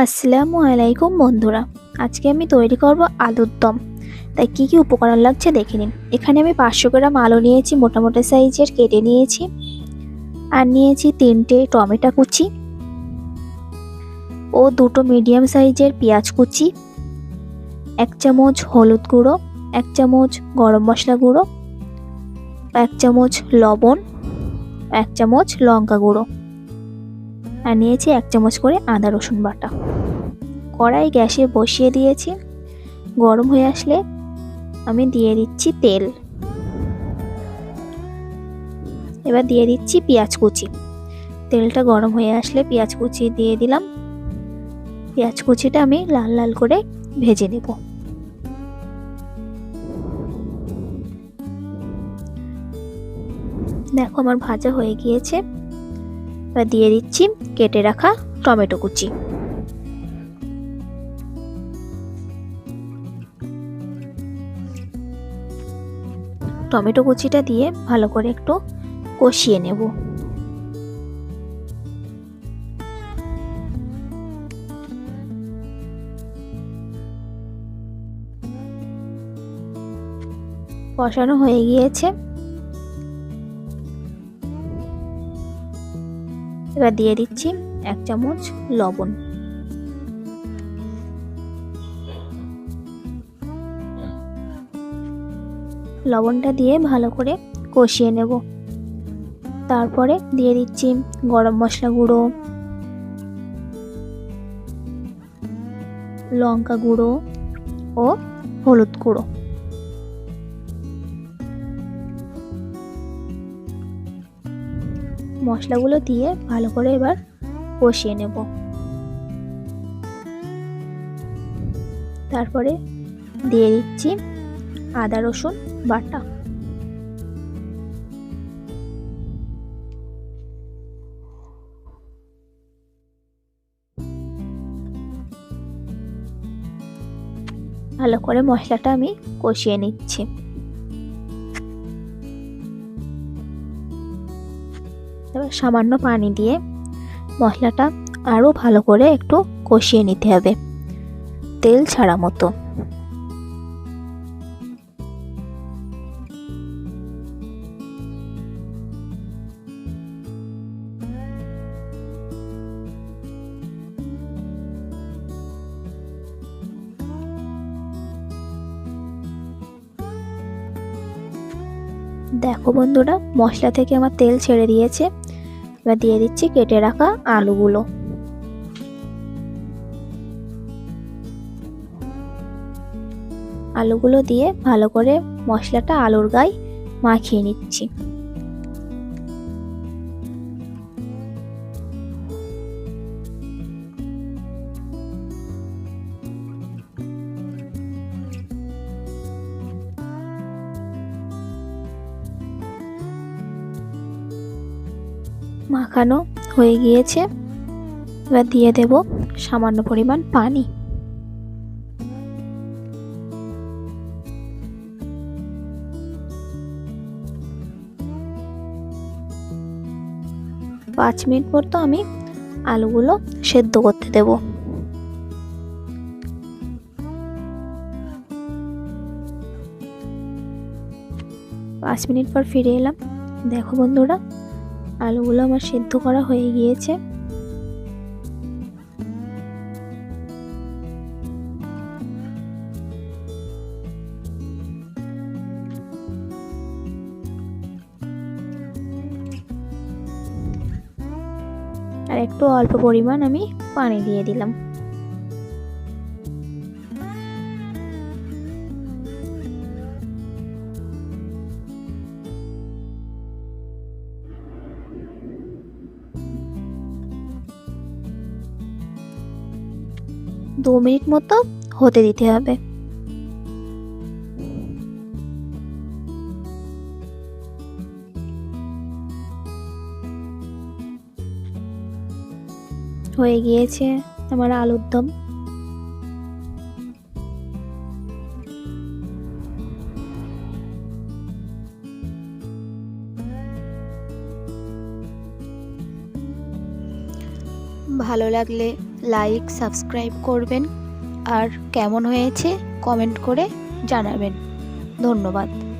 আসসালামু আলাইকুম বন্ধুরা। আজকে আমি তৈরি করব আলুর দম। তাই কি কি উপকরণ লাগছে দেখে নিন। এখানে আমি 500 গ্রাম আলু নিয়েছি, মোটা সাইজের, কেটে নিয়েছি। আর নিয়েছি 3টে টমেটো কুচি ও 2টো মিডিয়াম সাইজের পেঁয়াজ কুচি, 1 চামচ হলুদ গুঁড়ো, 1 চামচ গরম মশলা গুঁড়ো, 1 চামচ লবণ, 1 চামচ লঙ্কা গুঁড়ো। আর নিয়েছি 1 চামচ করে আদা রসুন বাটা। কড়াই গ্যাসে বসিয়ে দিয়েছি। গরম হয়ে আসলে আমি দিয়ে দিচ্ছি তেল। এবার দিয়ে দিচ্ছি পেঁয়াজ কুচি। তেলটা গরম হয়ে আসলে পেঁয়াজ কুচি দিয়ে দিলাম। পেঁয়াজ কুচিটা আমি লাল লাল করে ভেজে নেব। দেখো আমার ভাজা হয়ে গিয়েছে। এবার দিয়ে দিচ্ছি কেটে রাখা টমেটো কুচি। টমেটো কুচিটা দিয়ে ভালো করে একটু কষিয়ে নেব। কষানো হয়ে গিয়েছে। এবার দিয়ে দিচ্ছি 1 চামচ লবণ। লবণটা দিয়ে ভালো করে কষিয়ে নেব। তারপরে দিয়ে দিচ্ছি গরম মশলা গুঁড়ো, লঙ্কা গুঁড়ো ও হলুদ গুঁড়ো। মশলাগুলো দিয়ে ভালো করে এবার কষিয়ে নেব। তারপরে দিয়ে দিচ্ছি আদা রসুন বাটা। ভালো করে মশলাটা আমি কষিয়ে নিচ্ছি। এবার সামান্য পানি দিয়ে মশলাটা আরো ভালো করে একটু কষিয়ে নিতে হবে, তেল ছাড়া মতো। দেখো বন্ধুরা, মশলা থেকে আমার তেল ছেড়ে দিয়েছে। এবার দিয়ে দিচ্ছি কেটে রাখা আলুগুলো। আলুগুলো দিয়ে ভালো করে মশলাটা আলুর গায়ে মাখিয়ে নিচ্ছি। মাখানো হয়ে গিয়েছে। এবার দিয়ে দেব সামান্য পরিমাণ পানি। পাঁচ মিনিট মতো আমি আলুগুলো সেদ্ধ করতে দেব। পাঁচ মিনিট পর ফিরে এলাম। দেখো বন্ধুরা, আলুগুলো আমার সেদ্ধ করা হয়ে গিয়েছে। আর একটু অল্প পরিমাণ আমি পানি দিয়ে দিলাম। দু মিনিট মতো হতে দিতে হবে। হয়ে গিয়েছে আমার আলুর দম। ভালো লাগলে লাইক সাবস্ক্রাইব করবেন আর কেমন হয়েছে কমেন্ট করে জানাবেন। ধন্যবাদ।